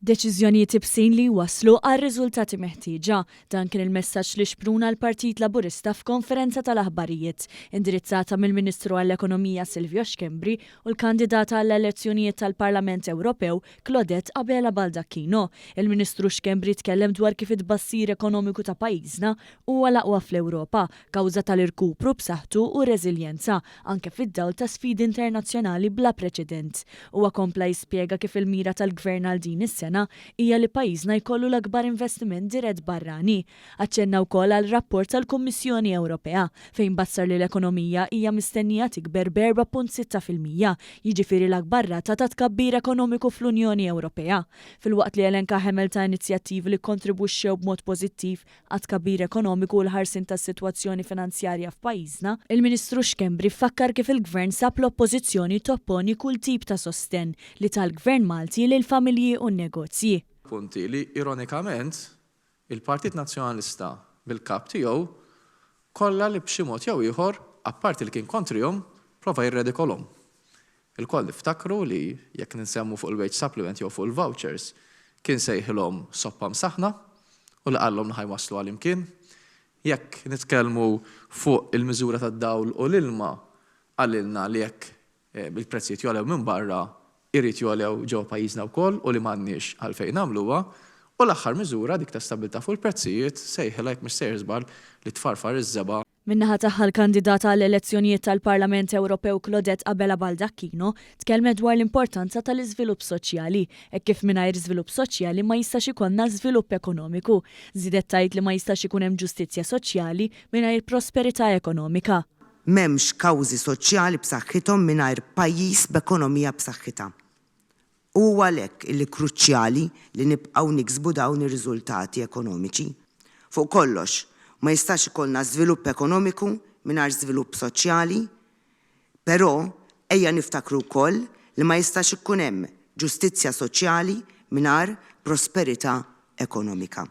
Deċiżjonijiet ibsin li waslu għal riżultati meħtieġa. Dan kien il-messaġġ li xpruna l-Partit Laburista f'konferenza tal-aħbarijiet indirizzata mill-Ministru għall-Ekonomija Silvio Xkembri u l-kandidata għall-elezzjonijiet tal-Parlament Ewropew Claudette Abela Baldacchino. Il-Ministru Xkembri tkellem dwar kif id-bassir ekonomiku ta' pajjiżna huwa l-aqwa fl-Ewropa kawża tal-irkupru b'saħħtu u reżiljenza anke fid-dawl ta' sfidi internazzjonali bla preċedent. Huwa kompla jispjega kif il-mira tal-Gvern għal din is-sena hija li pajjiżna jkollu l-akbar investiment dirett barrani. Aċċenna wkoll għal rapport tal-Kummissjoni Ewropea fejn bassar li l-ekonomija hija mistennija tikber b'4.6%, jiġifieri l-akbar rata ta' tkabbir ekonomiku fl-Unjoni Ewropea. Filwaqt li elenka ħemel ta' inizjattivi li kontribwixxew b'mod pożittiv għat tkabbir ekonomiku u l-ħarsin tas-sitwazzjoni finanzjarja f'pajjiżna, il-Ministru Xkembri fakkar kif il-Gvern sab l-Oppożizzjoni topponi kull tip ta' sostenn li tal-Gvern Malti lil familji u negozji. Punti li ironikament il-Partit Nazzjonalista bil-kap tiegħu kollha li b'xi mod jew ieħor apparti li kien kontrihom prova jirredikolhom. Il-koll niftakru li jekk ninsemmu fuq il-wage supplement jew fuq il-vouchers kien sejħilhom soppa msaħħna u li qallhom ħajwaslu għal imkien. Jekk nitkellmu fuq il-miżura tad-dawl u l-ilma għalilna li jekk bil-prezzijiet jolew minn barra irrid jolew ġew pajjiżna wkoll u li m'għandniex għalfejn nagħmluha u l-aħħar miżura dik ta' stabilità fuq il-prezzijiet sejħilha jekk mhix sejjer żball li tfarfar iż-żeba. Min-naħa tagħha l-kandidata għall-elezzjonijiet tal-Parlament Ewropew Claudette Abela Baldacchino tkellmet dwar l-importanza tal-iżvilupp soċjali hekk kif mingħajr iżvilupp soċjali ma jistax ikollna żvilupp ekonomiku. Żiedet tgħid li ma jistax ikun hemm ġustizzja soċjali mingħajr prosperità ekonomika. M'hemmx kawżi soċjali b'saħħithom mingħajr pajjiż b'ekonomija b'saħħitha. Huwa għalhekk li kruċjali li nibqgħu niksbu dawn ir-riżultati ekonomiċi. Fuq kollox, ma jistax ikollna żvilupp ekonomiku mingħajr żvilupp soċjali, però ejja niftakru wkoll li ma jistax ikun hemm ġustizzja soċjali mingħajr prosperità ekonomika.